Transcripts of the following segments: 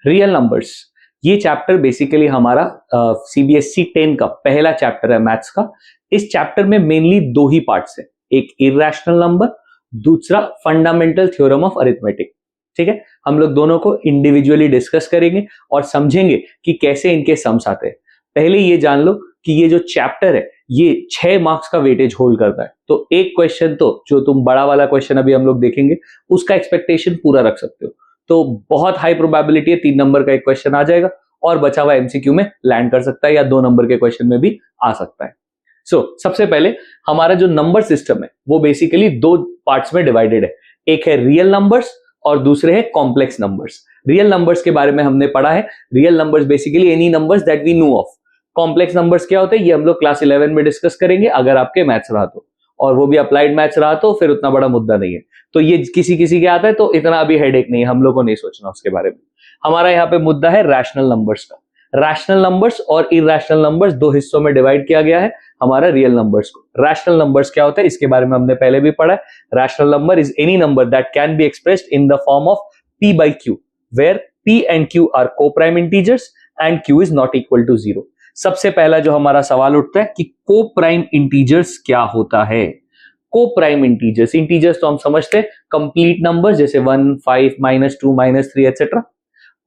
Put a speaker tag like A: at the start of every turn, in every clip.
A: Real numbers, ये chapter basically हमारा CBSE 10 का पहला चैप्टर है मैथ्स का। इस चैप्टर में मेनली दो ही पार्ट्स है, एक इर्रेशनल नंबर, दूसरा फंडामेंटल थ्योरम ऑफ अरिथमेटिक। ठीक है, हम लोग दोनों को इंडिविजुअली डिस्कस करेंगे और समझेंगे कि कैसे इनके सम्स आते हैं। पहले ये जान लो कि ये जो चैप्टर है ये 6 मार्क्स का वेटेज होल्ड करता है, तो एक क्वेश्चन तो जो तुम बड़ा वाला क्वेश्चन अभी हम लोग देखेंगे उसका एक्सपेक्टेशन पूरा रख सकते हो, तो बहुत हाई प्रोबेबिलिटी है 3 नंबर का एक क्वेश्चन आ जाएगा और बचा हुआ एमसीक्यू में लैंड कर सकता है या 2 नंबर के क्वेश्चन में भी आ सकता है। सबसे पहले हमारा जो नंबर सिस्टम है वो बेसिकली 2 पार्ट्स में डिवाइडेड है, एक है रियल नंबर्स और दूसरे है कॉम्प्लेक्स नंबर्स। रियल नंबर्स के बारे में हमने पढ़ा है, real numbers basically any numbers that we know of. Complex numbers क्या होते हैं ये हम लोग क्लास 11 में डिस्कस करेंगे, अगर आपके मैथ्स रहा तो, और वो भी अप्लाइड मैथ्स रहा तो फिर उतना बड़ा मुद्दा नहीं है। तो ये किसी किसी के आता है तो इतना अभी हेडेक नहीं है, हम लोग को नहीं सोचना उसके बारे में। हमारा यहाँ पे मुद्दा है रैशनल नंबर्स का। रैशनल नंबर्स और इरैशनल नंबर्स 2 हिस्सों में डिवाइड किया गया है हमारा रियल नंबर्स को। रैशनल नंबर्स क्या होता है इसके बारे में हमने पहले भी पढ़ा है। Rational number is any number that can be expressed in the form of p by q, where p and q are co-prime integers and q is not equal to 0। सबसे पहला जो हमारा सवाल उठता है कि को-प्राइम इंटीजर्स क्या होता है। को-प्राइम इंटीजर्स, इंटीजर्स तो हम समझते हैं कंप्लीट नंबर्स जैसे 1, 5, -2, -3 एटसेट्रा।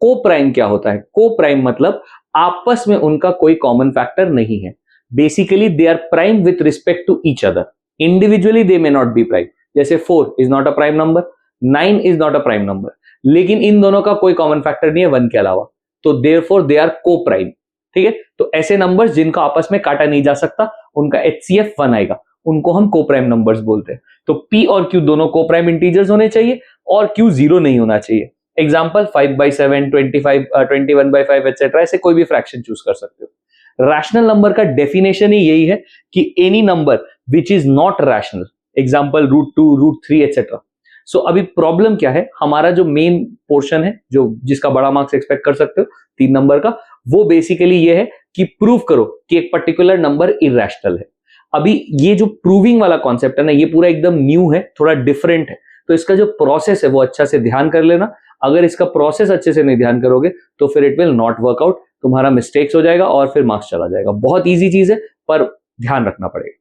A: को-प्राइम क्या होता है? को-प्राइम मतलब आपस में उनका कोई कॉमन फैक्टर नहीं है। Basically they are prime with respect to each other, individually they may not be prime. जैसे 4 is not a prime number, 9 is not a prime number, लेकिन इन दोनों का कोई कॉमन फैक्टर नहीं है 1 के अलावा, तो देयरफॉर दे आर को-प्राइम। ठीक है, तो ऐसे नंबर्स जिनका आपस में काटा नहीं जा सकता उनका एचसीएफ 1 आएगा, उनको हम को-प्राइम नंबर्स बोलते हैं। तो p और q दोनों को-प्राइम इंटीजर्स होने चाहिए और q 0 नहीं होना चाहिए। एग्जांपल 5/7, 25, 21/5 एटसेट्रा, ऐसे कोई भी फ्रैक्शन चूज कर सकते हो। रैशनल नंबर का डेफिनेशन ही यही है कि any number which is not rational, example √2, √3 etcetera. So अभी प्रॉब्लम क्या है, हमारा जो मेन पोर्शन है जो जिसका बड़ा मार्क्स एक्सपेक्ट कर सकते हो 3 नंबर का, वो बेसिकली ये है कि प्रूव करो कि एक पर्टिकुलर नंबर इरैशनल है। अभी ये जो प्रूविंग वाला कॉन्सेप्ट है ना, ये पूरा एकदम न्यू है, थोड़ा डिफरेंट है, तो इसका जो प्रोसेस है वो अच्छा से ध्यान कर लेना। अगर इसका प्रोसेस अच्छे से नहीं ध्यान करोगे तो फिर it will not work out, तुम्हारा मिस्टेक्स हो जाएगा और फिर मार्क्स चला जाएगा। बहुत ईजी चीज है पर ध्यान रखना पड़ेगा।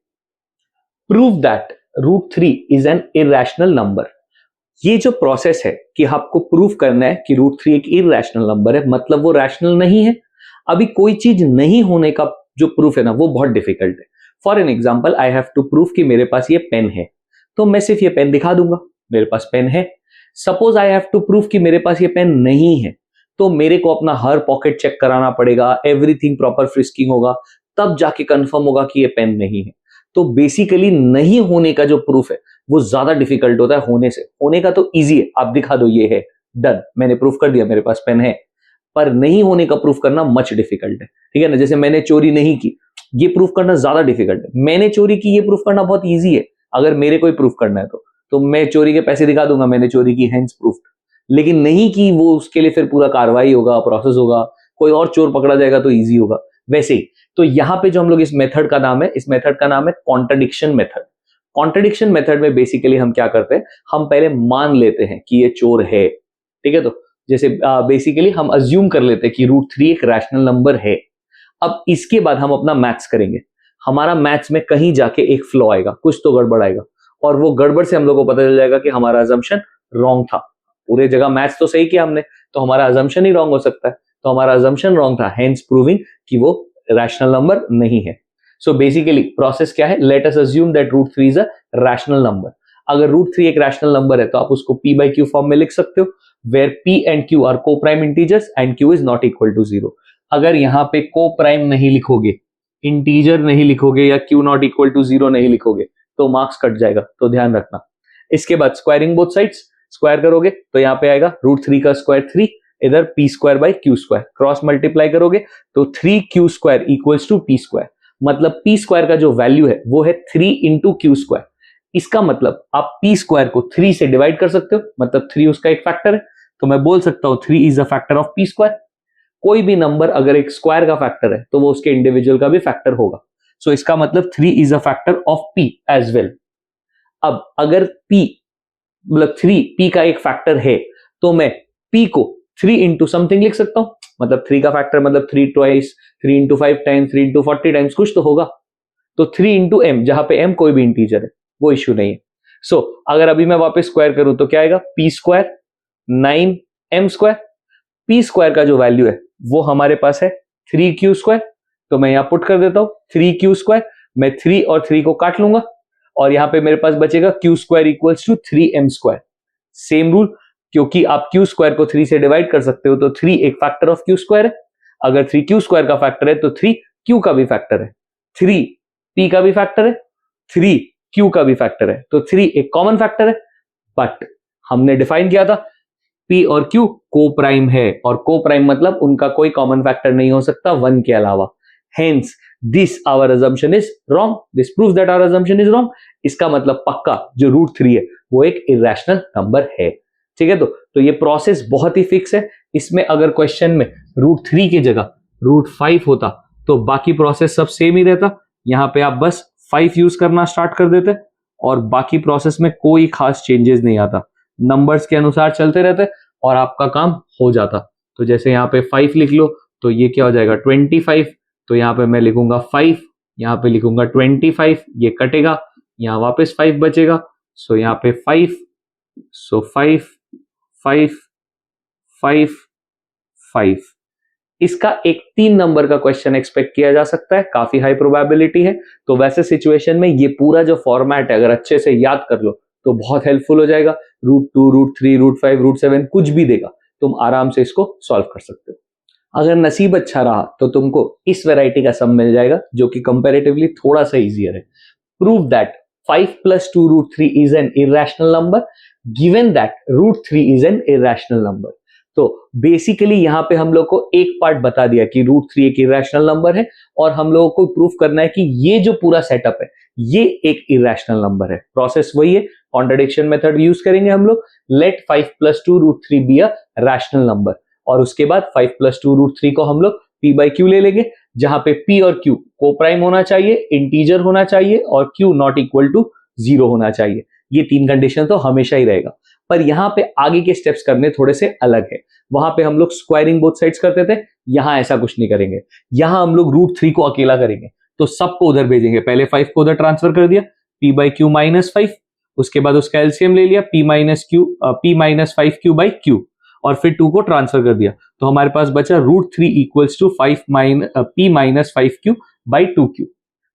A: Prove that √3 is an irrational number. ये जो प्रोसेस है कि आपको प्रूफ करना है कि √3 एक इरैशनल नंबर है, मतलब वो रैशनल नहीं है। अभी कोई चीज नहीं होने का जो प्रूफ है ना वो बहुत डिफिकल्ट है। For an example I have to proof कि मेरे पास ये पेन है, तो मैं सिर्फ ये पेन दिखा दूंगा मेरे पास पेन है। Suppose I have to proof कि मेरे पास ये पेन नहीं है, तो मेरे को अपना हर पॉकेट चेक कराना पड़ेगा, एवरीथिंग प्रॉपर फ्रिस्किंग होगा, तब जाके कंफर्म होगा कि ये पेन नहीं है। तो बेसिकली नहीं होने का जो प्रूफ है वो ज्यादा डिफिकल्ट होता है होने से। होने का तो इजी है, आप दिखा दो ये है, डन, मैंने प्रूफ कर दिया मेरे पास पेन है। पर नहीं होने का प्रूफ करना मच डिफिकल्ट है। ठीक है ना, जैसे मैंने चोरी नहीं की, ये प्रूफ करना ज्यादा डिफिकल्ट है। मैंने चोरी की, ये प्रूफ करना बहुत इजी है। अगर मेरे कोई प्रूफ करना है तो मैं चोरी के पैसे दिखा दूंगा, मैंने चोरी की, हेंस प्रूफ। लेकिन नहीं की, वो उसके लिए फिर पूरा कार्रवाई होगा, प्रोसेस होगा, कोई और चोर पकड़ा जाएगा तो ईजी होगा। वैसे ही तो यहाँ पे जो हम लोग इस मेथड का नाम है, इस मेथड का नाम है कॉन्ट्रडिक्शन मेथड। कॉन्ट्रडिक्शन मेथड में बेसिकली हम क्या करते हैं, हम पहले मान लेते हैं कि ये चोर है। ठीक है, तो जैसे बेसिकली हम अज्यूम कर लेते हैं कि √3 एक रैशनल नंबर है। अब इसके बाद हम अपना मैथ्स करेंगे। हमारा मैथ्स में कहीं जाके एक फ्लॉ आएगा, कुछ तो गड़बड़ आएगा, और वो गड़बड़ से हम लोग को पता चल जाएगा कि हमारा अजम्पशन रॉन्ग था। पूरे जगह मैथ्स तो सही किया हमने, तो हमारा अजम्पशन ही रॉन्ग हो सकता है। तो हमारा अजम्पशन रॉन्ग था, हेंस प्रूविंग कि वो रैशनल नंबर नहीं है। सो बेसिकली प्रोसेस क्या है, let us assume that √3 is a rational number. अगर √3 एक रैशनल नंबर है तो आप उसको p by q फॉर्म में लिख सकते हो, where p and q are coprime integers and q is not equal to 0। अगर यहाँ पे को-प्राइम नहीं लिखोगे, इंटीजर नहीं लिखोगे या q नॉट इक्वल टू 0 नहीं लिखोगे तो मार्क्स कट जाएगा, तो ध्यान रखना। इसके बाद स्क्वायरिंग बोथ साइड्स, स्क्वायर करोगे तो यहाँ पे आएगा √3 का स्क्वायर 3, इधर p² by q², cross multiply करोगे तो 3q² इक्वल्स टू p²। मतलब p² का जो वैल्यू है वो है 3 into q²। इसका मतलब आप p² को 3 से डिवाइड कर सकते हो, मतलब 3 उसका एक फैक्टर है, तो मैं बोल सकता हूं 3 is a factor of p²। कोई भी नंबर अगर एक स्क्वायर का फैक्टर है तो वो उसके इंडिविजुअल का भी फैक्टर होगा। सो इसका मतलब 3 is a factor of p as well. अब अगर p मतलब 3 p का एक फैक्टर है तो मैं p को 3 इंटू समथिंग लिख सकता हूं, मतलब 3 का फैक्टर मतलब 3 twice, 3 into 5 times, 3 into 40 times, कुछ तो होगा। तो 3 इंटू एम, जहां पे एम कोई भी इंटीजर है, वो इश्यू नहीं है। सो अगर अभी मैं वापस स्क्वायर करूं तो क्या आएगा, p square 9 m square. P square का जो वैल्यू है वो हमारे पास है 3 क्यू स्क्वायर, तो मैं यहां पुट कर देता हूं 3 क्यू स्क्वायर। मैं 3 और 3 को काट लूंगा और यहां पे मेरे पास बचेगा q square equals to 3 m square. Same rule, क्योंकि आप क्यू स्क्वायर को 3 से डिवाइड कर सकते हो, तो 3 एक फैक्टर ऑफ क्यू स्क्वायर है। अगर 3 क्यू स्क्वायर का फैक्टर है तो 3 क्यू का भी फैक्टर है, 3 पी का भी फैक्टर है, 3 क्यू का भी फैक्टर है, तो 3 एक कॉमन फैक्टर है। बट हमने डिफाइन किया था पी और क्यू को प्राइम है, और को प्राइम मतलब उनका कोई कॉमन फैक्टर नहीं हो सकता 1 के अलावा। Hence this our assumption is wrong, this proves that our assumption is wrong। इसका मतलब पक्का जो √3 है वो एक इरेशनल नंबर है। ठीक है, तो ये प्रोसेस बहुत ही फिक्स है। इसमें अगर क्वेश्चन में √3 की जगह √5 होता तो बाकी प्रोसेस सब सेम ही रहता। यहां पे आप बस 5 यूज करना स्टार्ट कर देते और बाकी प्रोसेस में कोई खास चेंजेस नहीं आता, नंबर्स के अनुसार चलते रहते और आपका काम हो जाता। तो जैसे यहाँ पे 5 लिख लो तो ये क्या हो जाएगा 25, तो यहाँ पे मैं लिखूंगा 5, यहाँ पे लिखूंगा 25, ये कटेगा, यहाँ वापस 5 बचेगा, सो यहाँ पे 5, सो 5 5 5 5। इसका एक 3 नंबर का क्वेश्चन एक्सपेक्ट किया जा सकता है, काफी हाई प्रोबेबिलिटी है। तो वैसे सिचुएशन में ये पूरा जो फॉर्मेट है अगर अच्छे से याद कर लो तो बहुत हेल्पफुल हो जाएगा। √2, √3, √5, √7 कुछ भी देगा, तुम आराम से इसको सॉल्व कर सकते हो। अगर नसीब अच्छा रहा तो तुमको इस वैरायटी का सम मिल जाएगा जो कि कंपैरेटिवली थोड़ा सा इजियर है। Prove that 5 + 2 √3 is an irrational number given that √3 is an irrational number. तो बेसिकली यहां पे हम लोग को एक पार्ट बता दिया कि √3 एक इरेशनल नंबर है, और हम लोगों को प्रूफ करना है कि ये जो पूरा सेटअप है ये एक इरेशनल नंबर है। प्रोसेस वही है, कॉन्ट्रडिक्शन मेथड यूज करेंगे हम लोग। Let 5 + 2 √3 be a rational number, और उसके बाद 5 + 2 √3 को हम लोग p/q ले लेंगे, जहां पे p और q को प्राइम होना चाहिए, इंटीजर होना चाहिए और q नॉट इक्वल टू 0 होना चाहिए। ये 3 कंडीशन तो हमेशा ही रहेगा, पर यहां पे आगे के स्टेप्स करने थोड़े से अलग है। वहां पे हम लोग स्क्वायरिंग बोथ साइड्स करते थे, यहां ऐसा कुछ नहीं करेंगे। यहां हम लोग √3 को अकेला करेंगे, तो सबको उधर भेजेंगे। पहले 5 को उधर ट्रांसफर कर दिया, p/q - 5, उसके बाद उसका एलसीएम ले लिया, p - 5q/q, और फिर 2 को ट्रांसफर कर दिया, तो हमारे पास बचा √3 इक्वल्स टू p - 5q/2q।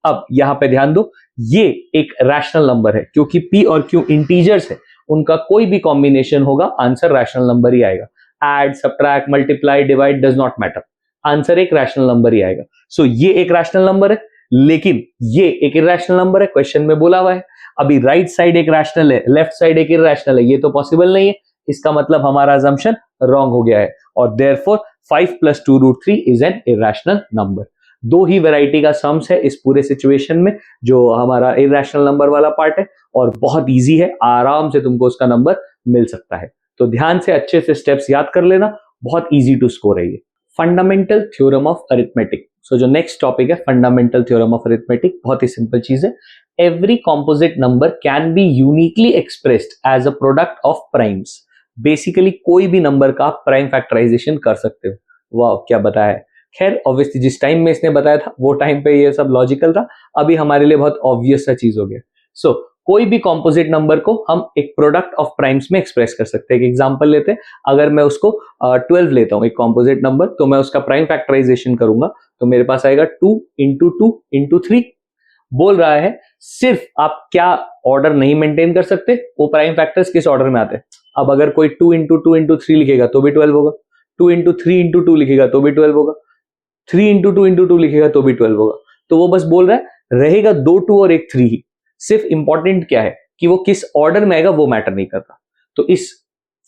A: अब यहां पे ध्यान दो, ये एक रैशनल नंबर है क्योंकि p और q इंटीजर्स है, उनका कोई भी कॉम्बिनेशन होगा आंसर रैशनल नंबर ही आएगा। Add, subtract, multiply, divide does not matter, answer एक रैशनल नंबर ही आएगा। सो ये एक रैशनल नंबर है, लेकिन ये एक इरैशनल नंबर है, क्वेश्चन में बोला हुआ है। अभी राइट साइड एक रैशनल है, लेफ्ट साइड एक इरैशनल है, ये तो पॉसिबल नहीं है। इसका मतलब हमारा अजम्पशन रॉन्ग हो गया है, और therefore 5 + 2 √3 is an irrational number. दो ही वैरायटी का सम्स है इस पूरे सिचुएशन में, जो हमारा इरैशनल नंबर वाला पार्ट है, और बहुत इजी है, आराम से तुमको उसका नंबर मिल सकता है। तो ध्यान से अच्छे से स्टेप्स याद कर लेना, बहुत इजी टू स्कोर है ये। Fundamental theorem of arithmetic. So जो नेक्स्ट टॉपिक है फंडामेंटल थ्योरम ऑफ अरिथमेटिक, बहुत ही सिंपल चीज है। Every composite number can be uniquely expressed as a product of primes. Basically कोई भी नंबर का प्राइम फैक्टराइजेशन कर सकते हो। वाह, क्या बताया है। खैर ऑब्वियसली जिस टाइम में इसने बताया था वो टाइम पे ये सब लॉजिकल था, अभी हमारे लिए बहुत ऑब्वियस सा चीज हो गया। सो कोई भी कॉम्पोजिट नंबर को हम एक प्रोडक्ट ऑफ प्राइम्स में एक्सप्रेस कर सकते हैं। एक एग्जांपल लेते हैं, अगर मैं उसको 12 लेता हूं एक कॉम्पोजिट नंबर, तो मैं उसका प्राइम फैक्टराइजेशन करूंगा तो मेरे पास आएगा 2 × 2 × 3। बोल रहा है सिर्फ आप क्या ऑर्डर नहीं मेंटेन कर सकते, वो प्राइम फैक्टर्स किस ऑर्डर में आते हैं। अब अगर कोई 2 × 2 × 3 लिखेगा तो भी 12 होगा, 2 × 3 × 2 लिखेगा तो भी 12 होगा, 3 × 2 × 2 लिखेगा तो भी 12 होगा। तो वो बस बोल रहा है रहेगा 2 2 और एक 3 ही। सिर्फ इंपॉर्टेंट क्या है कि वो किस ऑर्डर में आएगा वो मैटर नहीं करता। तो इस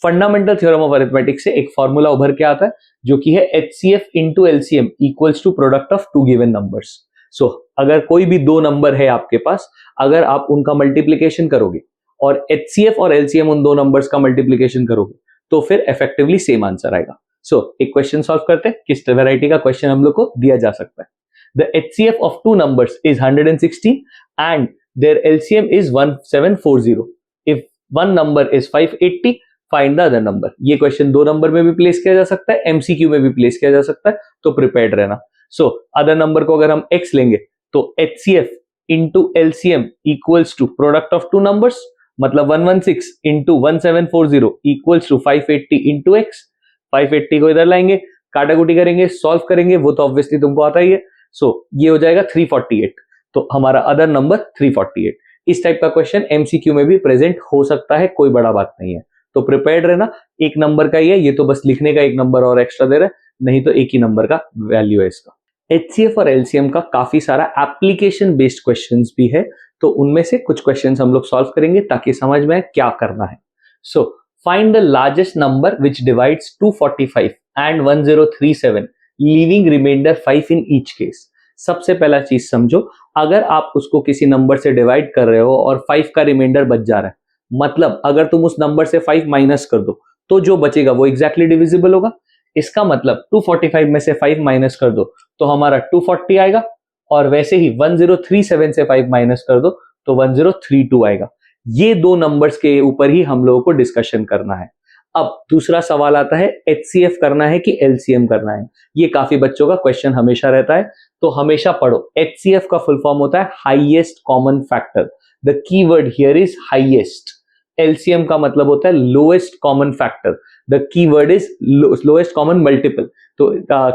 A: फंडामेंटल थ्योरम ऑफ अरिथमेटिक से एक फॉर्मूला उभर के आता है जो कि है HCF × LCM equals to product of two given numbers. So अगर कोई भी दो नंबर है आपके पास, अगर आप उनका मल्टीप्लीकेशन करोगे और HCF और LCM उन दो नंबर्स का मल्टीप्लीकेशन करोगे तो फिर इफेक्टिवली सेम आंसर आएगा। सो एक क्वेश्चन सॉल्व करते हैं, किस वैरायटी का क्वेश्चन हम लोग को दिया जा सकता है। The HCF of two numbers is 116 and their LCM is 1740. If one number is 580, find the other number. ये क्वेश्चन 2 नंबर में भी प्लेस किया जा सकता है, एमसीक्यू में भी प्लेस किया जा सकता है, तो प्रिपेयर्ड रहना। सो अदर नंबर को अगर हम x लेंगे तो HCF into LCM equals to product of two numbers, मतलब 116 into 1740 equals to 580 into x। 580 को इधर लाएंगे, काटाकुटी करेंगे, सॉल्व करेंगे, वो तो ऑब्वियसली तुमको आता ही है। सो ये हो जाएगा 348, तो हमारा अदर नंबर 348। इस टाइप का क्वेश्चन एमसीक्यू में भी प्रेजेंट हो सकता है, कोई बड़ा बात नहीं है, तो प्रिपेयर्ड रहना। एक नंबर का ही है, ये तो बस लिखने का एक नंबर और एक्स्ट्रा दे रहा है, नहीं तो एक ही नंबर का वैल्यू है इसका। HCF और LCM का काफी सारा एप्लीकेशन बेस्ड क्वेश्चंस भी है, तो उनमें से कुछ क्वेश्चंस हम लोग सॉल्व करेंगे ताकि समझ में आए क्या करना है। So find the largest number which divides 245 and 1037 leaving remainder 5 in each case. सबसे पहला चीज समझो, अगर आप उसको किसी नंबर से डिवाइड कर रहे हो और 5 का रिमाइंडर बच जा रहा है, मतलब अगर तुम उस नंबर से 5 माइनस कर दो तो जो बचेगा वो एग्जैक्टली डिविजिबल होगा। इसका मतलब 245 में से 5 माइनस कर दो तो हमारा 240 आएगा, और वैसे ही 1037 से 5 माइनस कर दो तो 1032 आएगा। ये दो नंबर्स के ऊपर ही हम लोगों को डिस्कशन करना है। अब दूसरा सवाल आता है, HCF करना है कि LCM करना है। ये काफी बच्चों का क्वेश्चन हमेशा रहता है, तो हमेशा पढ़ो। HCF का फुल फॉर्म होता है highest common factor, the keyword here is highest. LCM का मतलब होता है lowest common factor, the keyword is lowest common multiple, तो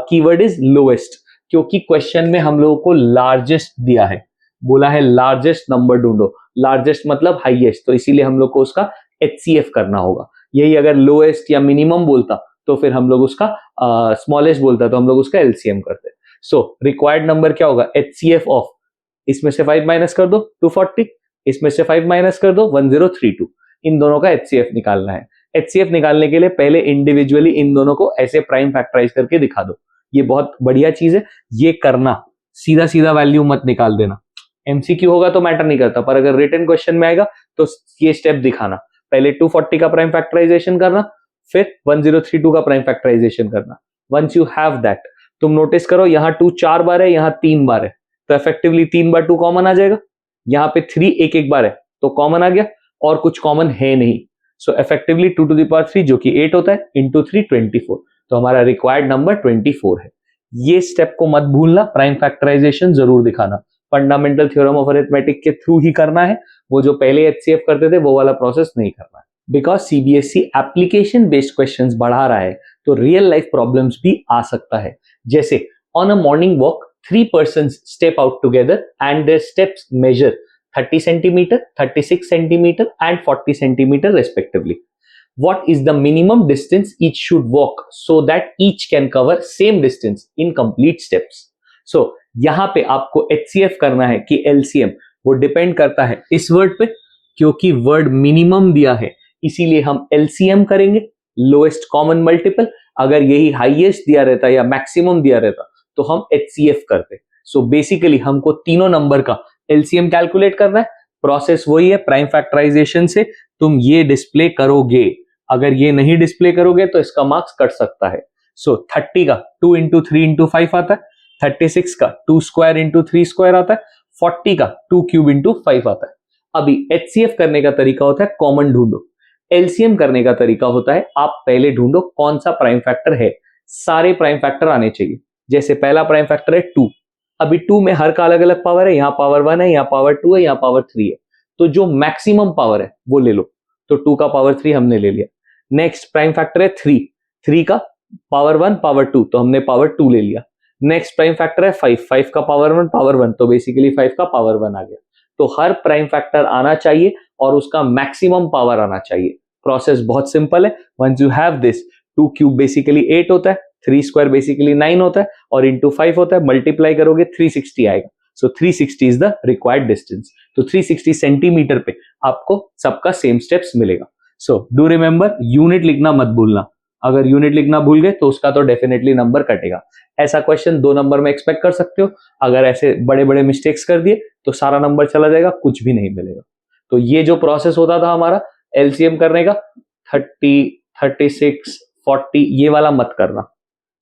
A: कीवर्ड इज लोएस्ट, क्योंकि क्वेश्चन में हम लोगों को लार्जेस्ट दिया है, बोला है लार्जेस्ट नंबर ढूंढो, लार्जेस्ट मतलब हाईएस्ट, तो इसीलिए हम लोग को उसका HCF करना होगा। यही अगर लोएस्ट या मिनिमम बोलता तो फिर हम लोग उसका स्मॉलेस्ट बोलता तो हम लोग उसका LCM करते। सो रिक्वायर्ड नंबर क्या होगा, HCF ऑफ, इसमें से 5 माइनस कर दो 240, इसमें से 5 माइनस कर दो 1032, इन दोनों का HCF निकालना है। HCF निकालने के लिए पहले इंडिविजुअली इन दोनों को ऐसे प्राइम फैक्टराइज करके दिखा दो, ये बहुत बढ़िया चीज है, ये करना। सीधा सीधा वैल्यू मत निकाल देना, MCQ होगा तो मैटर नहीं करता, पर अगर रिटन क्वेश्चन में आएगा तो ये स्टेप दिखाना, पहले 240 का प्राइम फैक्टराइजेशन करना, फिर 1032 का प्राइम फैक्टराइजेशन करना। वंस यू हैव दैट, तुम नोटिस करो यहाँ 2 4 बार है, यहाँ 3 बार है, तो इफेक्टिवली 3 बार 2 कॉमन आ जाएगा। यहाँ पे 3 एक एक बार है तो कॉमन आ गया, और कुछ कॉमन है नहीं, सो इफेक्टिवली 2 to the power 3 जो कि 8 होता है इंटू 3 24, तो हमारा रिक्वायर्ड नंबर 24 है। ये स्टेप को मत भूलना, प्राइम फैक्टराइजेशन जरूर दिखाना, फंडामेंटल थ्योरम ऑफ अरिथमेटिक के थ्रू ही करना है, वो जो पहले HCF करते थे वो वाला प्रोसेस नहीं करना है। Because CBSE application based questions बढ़ा रहा है तो रियल लाइफ प्रॉब्लम्स भी आ सकता है, जैसे on a morning walk 3 persons step out together and their steps measure 30 centimeter, 36 centimeter and 40 centimeter respectively. What is the minimum distance each should walk so that each can cover same distance in complete steps? So यहां पे आपको HCF करना है कि LCM, वो depend करता है इस वर्ड पे, क्योंकि वर्ड मिनिमम दिया है इसीलिए हम LCM करेंगे, लोएस्ट कॉमन मल्टीपल। अगर यही हाईएस्ट दिया रहता या मैक्सिमम दिया रहता तो हम HCF करते। सो बेसिकली हमको तीनों नंबर का LCM कैलकुलेट करना है, प्रोसेस वही है, प्राइम फैक्टराइजेशन से तुम ये डिस्प्ले करोगे, अगर ये नहीं डिस्प्ले करोगे तो इसका मार्क्स कट सकता है। सो 30 का 2 इंटू 3 इंटू 5 आता है, 36 का 2 स्क्वायर इंटू 3 स्क्वायर आता है, 40 का 2 क्यूब इंटू 5 आता है। अभी HCF करने का तरीका होता है कॉमन ढूंढो, LCM करने का तरीका होता है आप पहले ढूंढो कौन सा प्राइम फैक्टर है, सारे प्राइम फैक्टर आने चाहिए। जैसे पहला प्राइम फैक्टर है 2, अभी 2 में हर का अलग अलग पावर है, यहाँ पावर 1 है, यहाँ पावर 2 है, यहाँ पावर 3 है, तो जो मैक्सिमम पावर है वो ले लो, तो 2 का पावर 3 हमने ले लिया। नेक्स्ट प्राइम फैक्टर है 3, 3 का पावर 1 पावर 2, तो हमने पावर 2 ले लिया। नेक्स्ट प्राइम फैक्टर है 5, 5 का पावर 1 पावर 1, तो बेसिकली 5 का पावर 1 आ गया। तो हर प्राइम फैक्टर आना चाहिए और उसका मैक्सिमम पावर आना चाहिए। प्रोसेस बहुत सिंपल है, once you have this, 2 cube basically 8 होता है, 3 स्क्वायर बेसिकली 9 होता है, और इंटू 5 होता है, मल्टीप्लाई करोगे 360 आएगा। सो 360 इज द रिक्वायर्ड डिस्टेंस, तो 360 सेंटीमीटर पे आपको सबका सेम स्टेप्स मिलेगा। सो डू रिमेंबर, यूनिट लिखना मत भूलना, अगर यूनिट लिखना भूल गए तो उसका तो डेफिनेटली नंबर कटेगा। ऐसा क्वेश्चन 2 नंबर में एक्सपेक्ट कर सकते हो, अगर ऐसे बड़े बड़े मिस्टेक्स कर दिए तो सारा नंबर चला जाएगा, कुछ भी नहीं मिलेगा। तो ये जो प्रोसेस होता था हमारा LCM करने का, 30, 36, 40, ये वाला मत करना,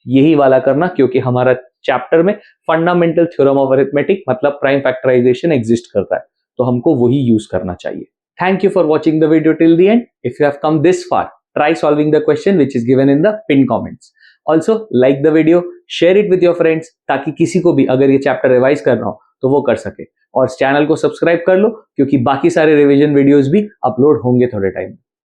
A: यही वाला करना, क्योंकि हमारा चैप्टर में फंडामेंटल थ्योरम ऑफ अरिथमेटिक मतलब प्राइम फैक्टराइजेशन एग्जिस्ट करता है, तो हमको वही यूज करना चाहिए। Thank you for watching the video till the end. If you have come this far, try solving the question which is given in the pinned comments. Also like the video, share it with your friends ताकि किसी को भी अगर ये chapter revise करना हो तो वो कर सके, और चैनल को सब्सक्राइब कर लो क्योंकि बाकी सारे रिवीजन वीडियोस भी अपलोड होंगे थोड़े टाइम में।